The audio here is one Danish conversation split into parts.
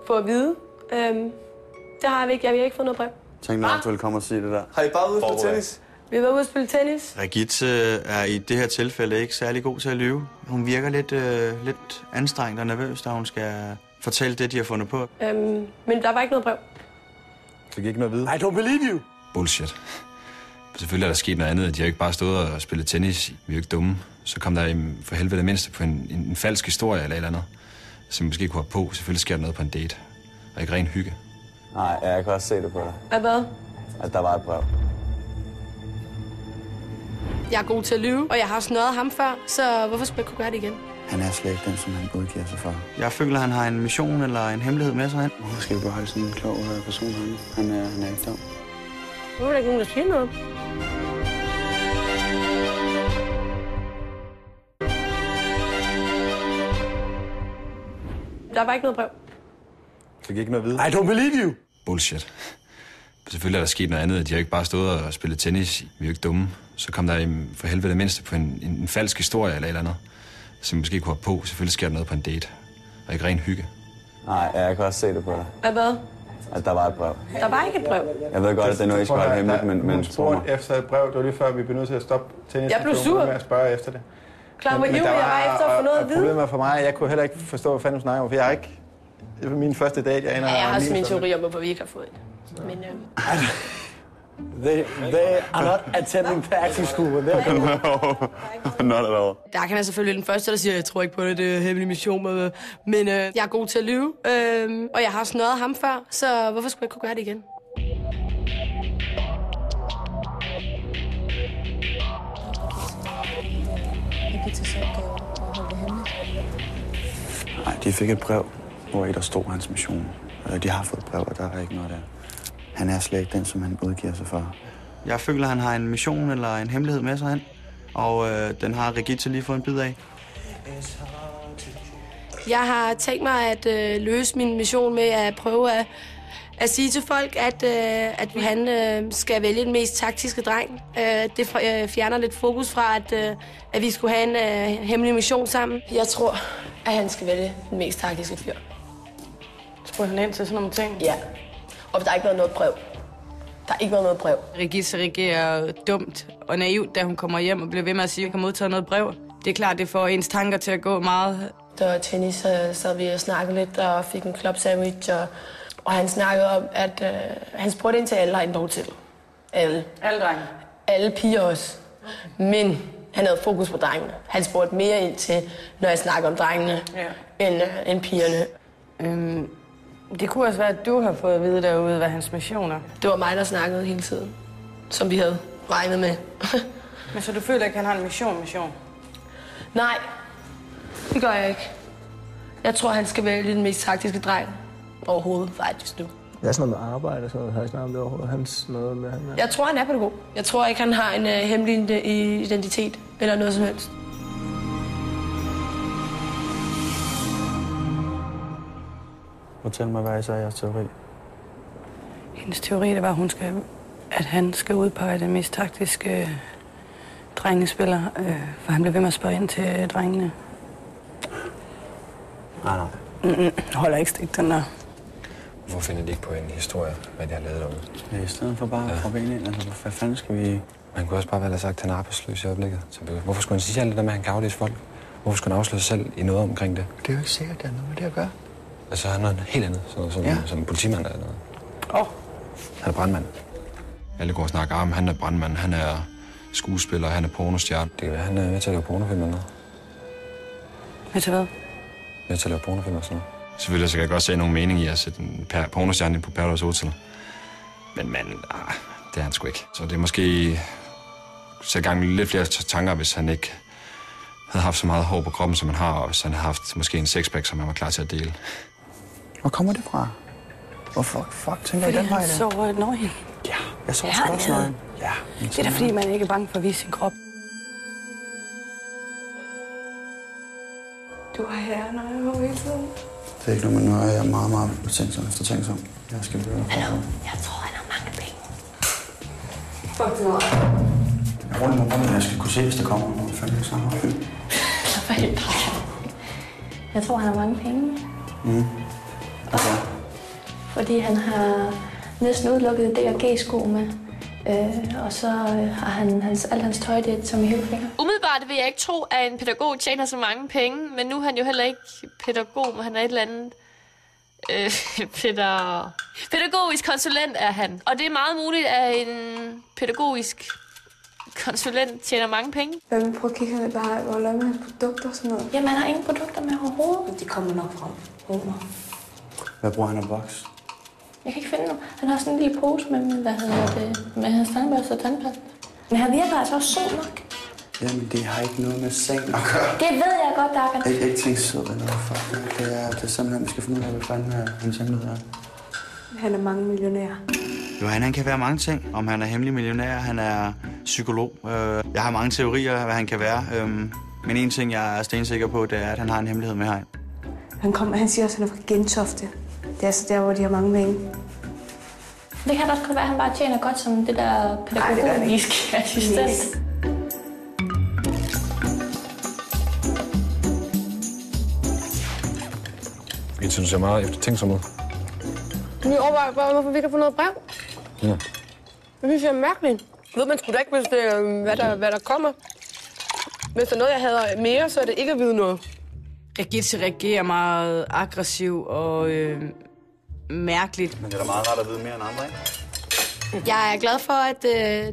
Få at vide. Det har vi ikke. Jeg har ikke fået noget brev. Tænk mig, at du ville komme og sige det der. Har I bare ude at spille tennis? Vi har været ude at spille tennis. Regitze er i det her tilfælde ikke særlig god til at lyve. Hun virker lidt anstrengt og nervøs, da hun skal fortælle det, de har fundet på. Men der var ikke noget brev. Fik ikke noget at vide? I don't believe you. Bullshit. Selvfølgelig er der sket noget andet. De har ikke bare stået og spillet tennis. Vi er jo ikke dumme. Så kom der for helvede det mindste på en falsk historie eller et eller andet, som måske kunne have på. Selvfølgelig sker der noget på en date. Og ikke ren hygge. Nej, jeg kan også se det på dig. Hvad? At der var et brev. Jeg er god til at lyve, og jeg har snøret ham før, så hvorfor skulle jeg kunne gøre det igen? Han er slet ikke den, som han udgiver sig for. Jeg føler, han har en mission eller en hemmelighed med sig. Hvorfor skal vi beholde sådan en klog person herinde? Han er ikke dum. Hvorfor er der ikke nogen, der siger noget? Der var ikke noget brev. Fik ikke noget at vide? I don't believe you. Bullshit. Selvfølgelig er der sket noget andet. De har ikke bare stået og spillet tennis. Vi er jo ikke dumme. Så kom der for helvede det mindste på en falsk historie eller et eller andet, som måske kunne have på. Selvfølgelig sker der noget på en date. Og ikke ren hygge. Nej, jeg kan også se det på dig. Hvad? At der var et brev. Der var ikke et brev. Jeg ved godt, at det er noget, I skal holde hemmeligt, men spurgte mig. Efter et brev, det var lige før, vi blev nødt til at stoppe tennis. Jeg blev sur. Med at spørge efter det. Klar, hvor ivrig jeg var efter at få noget at vide. Problemet for mig, jeg kunne heller ikke forstå, hvad fanden hun snakker om, for jeg har ikke... Det var min første date, jeg ender... Ja, jeg har min teori om, hvorfor vi ikke har fået det. Men They are not attending the acting school. Not at all. der kan jeg selvfølgelig den første, der siger, jeg tror ikke på det, det er hemmelig mission. Men jeg er god til at lyve, og jeg har snøret ham før, så hvorfor skulle jeg kunne gøre det igen? Nej, de fik et brev, hvor der stod hans mission. De har fået et brev, og der er ikke noget der. Han er slet ikke den, som han udgiver sig for. Jeg føler, han har en mission eller en hemmelighed med sig hen. Og den har Regitze lige fået en bid af. Jeg har tænkt mig at løse min mission med at prøve at sige til folk, at han skal vælge den mest taktiske dreng. Det fjerner lidt fokus fra, at vi skulle have en hemmelig mission sammen. Jeg tror, at han skal vælge den mest taktiske fyr. Spurgte han ind til sådan nogle ting? Ja. Og der har ikke været noget brev. Der har ikke været noget brev. Regitze reagerer dumt og naivt, da hun kommer hjem og bliver ved med at sige, at hun kan modtage noget brev. Det er klart, det får ens tanker til at gå meget. Der var tennis, så sad vi og snakkede lidt og fik en club sandwich. Og han snakkede om, at han spurgte ind til alle herinde på hotellet. Alle. Alle drenge? Alle piger også. Men han havde fokus på drengene. Han spurgte mere ind til, når jeg snakker om drengene, end pigerne. Det kunne også være, at du har fået at vide derude, hvad hans mission er. Det var mig, der snakkede hele tiden, som vi havde regnet med. Men så du føler ikke, at han har en mission? Nej, det gør jeg ikke. Jeg tror, han skal vælge den mest taktiske dreng overhovedet, faktisk nu. Hvad er sådan noget med arbejde? Så har jeg snakket om det overhovedet? Hans noget med han er. Jeg tror, han er pædagog. Jeg tror ikke, han har en hemmelig identitet eller noget som helst. Fortæl mig, hvad er jeres teori? Hendes teori det var, at han skal udpege den mest taktiske drengespiller, for han bliver ved med at spørge ind til drengene. Nej. Holder ikke stik, den der. Hvorfor finder de ikke på en historie, hvad de har lavet derude? Ja, i stedet for bare at proppe ind, altså hvad fanden skal vi... Man kunne også bare have sagt, at han er arbejdsløs i øjeblikket. Hvorfor skulle han sige alt det der med, at han kan aflæse folk? Hvorfor skulle han afsløre sig selv i noget omkring det? Det er jo ikke sikkert, det har noget med det at gøre. Altså, han er noget helt andet, som en politimand eller noget. Han er brandmand. Alle går og snakker om, han er brandmand, han er skuespiller, han er pornostjerne. Det kan være, han er med til at lave pornofilm eller noget. Med til hvad? Med til at lave pornofilm og sådan noget. Selvfølgelig så kan jeg godt se nogen mening i at sætte en pornostjerne på Paradise Hotel. Men det er han sgu ikke. Så det er måske sætte gang lidt flere tanker, hvis han ikke havde haft så meget hår på kroppen, som han har, og hvis han havde haft måske en sexpack, som han var klar til at dele. Hvor kommer det fra? Hvorfor fuck tænker I den vej der? Fordi han sover nøgen. Ja, jeg sover sgu også nøgen. Ja. Det er da fordi, man ikke er bange for at vise sin krop. Du har hernøje hele tiden. Det er ikke noget, men nu er jeg meget, meget eftertænksom. Jeg skal høre. Hallo, jeg tror, han har mange penge. Fuck det meget. Jeg runder mig rundt, jeg skal kunne se, hvis der kommer nogen. Fanden ikke sammen. Jeg tror, han har mange penge. fordi han har næsten udelukket DRG-sko med. Og så har han alt hans tøj, det er som i Hilfiger. Umiddelbart vil jeg ikke tro, at en pædagog tjener så mange penge, men nu er han jo heller ikke pædagog, men han er et eller andet pædagogisk konsulent er han. Og det er meget muligt, at en pædagogisk konsulent tjener mange penge. Hvad vil prøve at kigge med bare, hvor laver man produkter og sådan noget? Jamen, han har ingen produkter med overhovedet. De kommer nok frem. Hvad bruger han af boks? Jeg kan ikke finde nogen. Han har sådan en lille pose med, med hans tandbørste og tandpasta. Men han virker altså også sød nok. Jamen, det har ikke noget med sengen at gøre. Det ved jeg godt, Dagan. Ikke tænkt sød eller noget for. Det er simpelthen, vi skal finde ud af, hvad fanden hans hemmelighed er. Han er mange millionærer. Johan, han kan være mange ting. Om han er hemmelig millionær, han er psykolog. Jeg har mange teorier af, hvad han kan være. Men en ting, jeg er stensikker på, det er, at han har en hemmelighed med hegn. Han siger også, at han er fra Gentofte. Det er altså der, hvor de har mange penge. Det kan da også godt være, at han bare tjener godt som det der pædagogiske assistent. Jeg synes, jeg er meget eftertænksom ud. Vi overvejer bare, hvorfor vi kan få noget brev. Ja. Det synes jeg er mærkeligt. Ved man sgu da ikke, hvis det, hvad der kommer. Hvis der er noget, jeg hader mere, så er det ikke at vide noget. Regitze reagerer meget aggressiv og mærkeligt. Men det er da meget rart at vide mere end andre, ikke? Jeg er glad for, at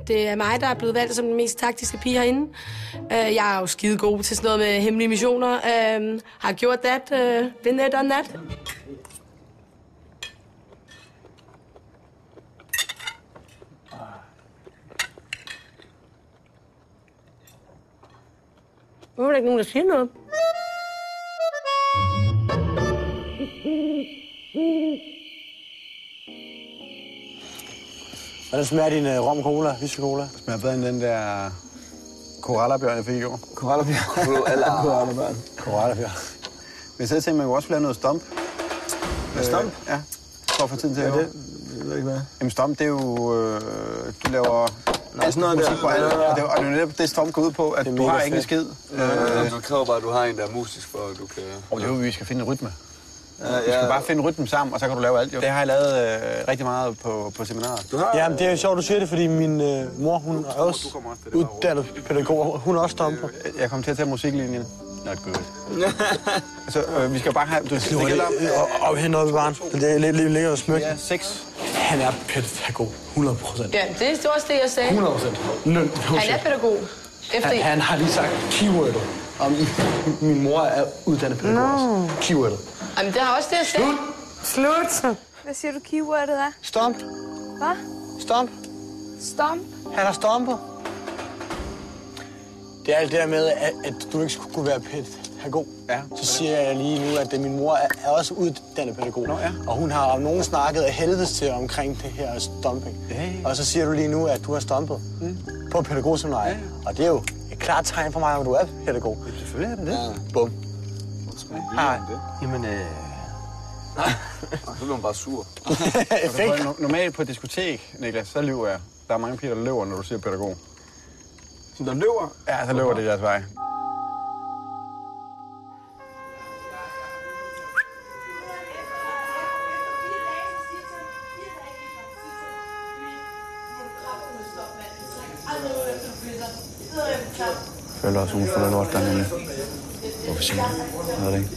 det er mig, der er blevet valgt som den mest taktiske pige herinde. Jeg er jo skide god til sådan noget med hemmelige missioner. Har gjort det, been there, done that. Hvorfor er der ikke nogen, der siger noget? Hvordan smager din rom-cola, whisky-cola? Det smager bedre end den der korallabjørn, jeg fik i går. Korallabjørn. Korallabjørn. Hvis jeg tænker, man kunne også lave noget stomp. Stomp? Ja. For at få tiden til at det ved ikke hvad. Jamen stomp, det er jo... du laver... Altså noget musik på alt. Og det er jo netop det, stomp går ud på, at du har ikke en skid. Det kræver bare, at du har en, der er musisk, for at du kan... Og det er jo, vi skal finde en rytme. Vi skal bare finde rytmen sammen, og så kan du lave alt. Jo. Det har jeg lavet rigtig meget på seminaret. Jamen, det er jo sjovt, du siger det, fordi min mor, hun er også uddannet pædagog. Hun er også stomper. Jeg kommer til at tage musiklinjen. Not good. Altså, vi skal bare have... Det gælder og hende oppe i barn. Det er lidt længere og smykke. Ja, 6. Han er pædagog. 100%. Ja, det er også det, jeg sagde. 100%. Han er pædagog. Han har lige sagt keywordet. Og min mor er uddannet pædagog. Keywordet. Jamen, det har også det, jeg sagde. Slut! Hvad siger du, keywordet er? Stomp. Hvad? Stomp. Stomp? Han er stomper. Det er alt det der med, at du ikke skulle kunne være pædagog. Ja. Så siger jeg lige nu, at min mor er også uddannet pædagog. Nå, ja. Og hun har om nogen snakket af helvedes til omkring det her stomping. Ja. Og så siger du lige nu, at du har stompet på pædagogseminariet. Ja. Og det er jo et klart tegn for mig, at du er pædagog. Ja, selvfølgelig er det det. Ja. Bum. Hej. Jamen, Nej, så bliver man bare sur. Normalt på et diskotek, Niklas, så løber jeg. Der er mange piger, der løber, når du siger pædagog. Så der løber? Ja, så løber det deres vej. Jeg føler også, hun får noget lort dernede. Hvorfor siger du? Jeg ved det ikke.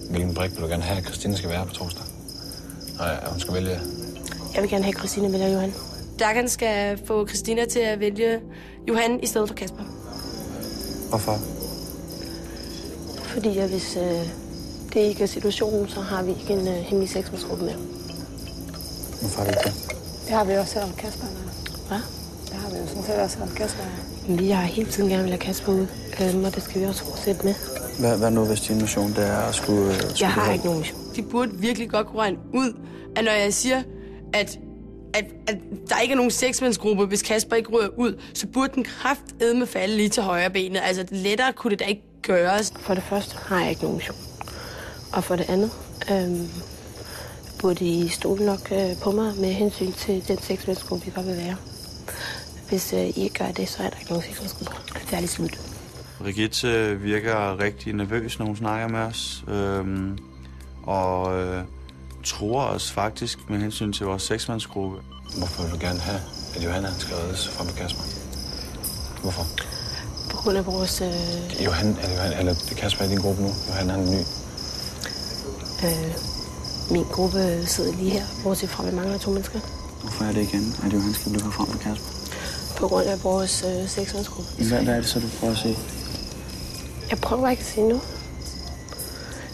Hvilken brik vil du gerne have, at Christine skal være på torsdag? Nej, hun skal vælge. Jeg vil gerne have, at Christine vælger Johan. Dagan skal få Christina til at vælge Johan i stedet for Kasper. Hvorfor? Fordi hvis det ikke er situationen, så har vi ikke en hemmelig sexmandsgruppe mere. Hvorfor er det ikke det? Det har vi også om Kasper. Hvad? Det har vi jo sådan set også om Kasper. Vi har hele tiden gerne vil have Kasper ud, og det skal vi også fortsætte med. Hvad nu, hvis din mission det er at skulle jeg har ikke nogen mission. De burde virkelig godt kunne regne ud, at når jeg siger, at der ikke er nogen seksmandsgruppe, hvis Kasper ikke ryger ud, så burde den kraftedme falde lige til højre benet. Altså, lettere kunne det da ikke gøres. For det første har jeg ikke nogen mission. Og for det andet burde I stole nok på mig med hensyn til den seksmandsgruppe, vi godt vil være. Hvis I ikke gør det, så er der ikke nogen seksmandsgrupper. Det er lige slut. Brigitte virker rigtig nervøs, når hun snakker med os. Og tror os faktisk med hensyn til vores seksmandsgruppe. Hvorfor vil du gerne have, at Johan skal reddes fra med Kasper? Hvorfor? På grund af vores... Eller Kasper er i din gruppe nu. Johan er ny. Min gruppe sidder lige her, bortset fra, at vi mangler 2 mennesker. Hvorfor er det igen, at Johan skal blive frem med Kasper? På grund af vores seksmandsgruppe. Hvad er det så, du prøver at sige? Jeg prøver ikke at sige nu.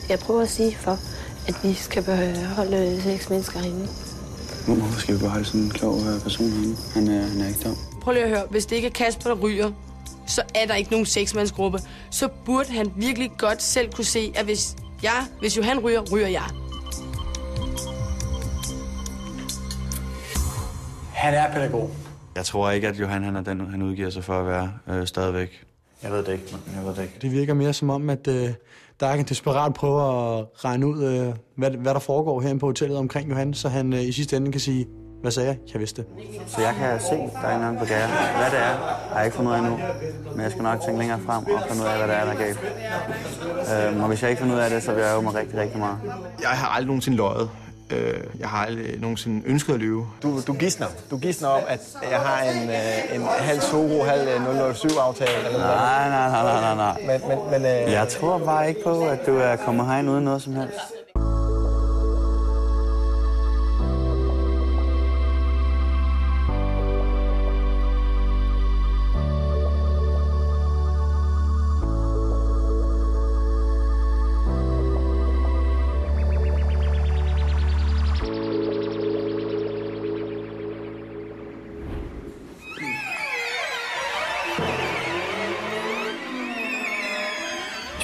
Jeg prøver at sige for, at vi skal beholde 6 mennesker herinde. Hvorfor skal vi beholde sådan en klog person herinde? Han er ikke dum. Prøv lige at høre, hvis det ikke er Kasper, der ryger, så er der ikke nogen seksmandsgruppe. Så burde han virkelig godt selv kunne se, at hvis Johan ryger, ryger jeg. Han er pædagog. Jeg tror ikke, at Johan er den, han udgiver sig for at være stadigvæk. Jeg ved det ikke, men jeg ved det ikke. Det virker mere som om, at der er en desperat prøver at regne ud, hvad der foregår herinde på hotellet omkring Johan, så han i sidste ende kan sige, hvad sagde jeg vidste det. Så jeg kan se, der er en eller anden begære. Hvad det er, har jeg ikke fundet ud af endnu. Men jeg skal nok tænke længere frem og finde ud af, hvad det er, der er galt. Og hvis jeg ikke finder ud af det, så vil jeg øve mig rigtig, rigtig meget. Jeg har aldrig nogensinde løjet. Jeg har aldrig nogensinde ønsket at lyve. Du gisner. Du gisner om, at jeg har en halv Soro, halv 007-aftale. Eller Nej. Men jeg tror bare ikke på, at du er kommet herind uden noget som helst.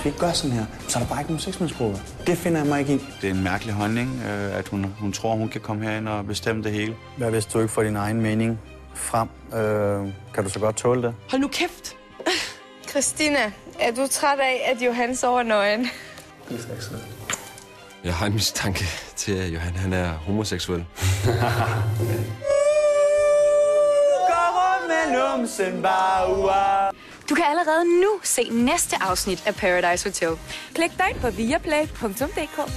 Vi ikke gør sådan her, så er der bare ikke nogen seksmandsgruppe. Det finder jeg mig ikke i. Det er en mærkelig holdning, at hun tror, hun kan komme herind og bestemme det hele. Hvad hvis du ikke får din egen mening frem? Kan du så godt tåle det? Hold nu kæft! Christina, er du træt af, at Johan sover nøgen? Jeg har en mistanke til, at Johan han er homoseksuel. Du kan allerede nu se næste afsnit af Paradise Hotel. Klik dig ind på viaplay.dk.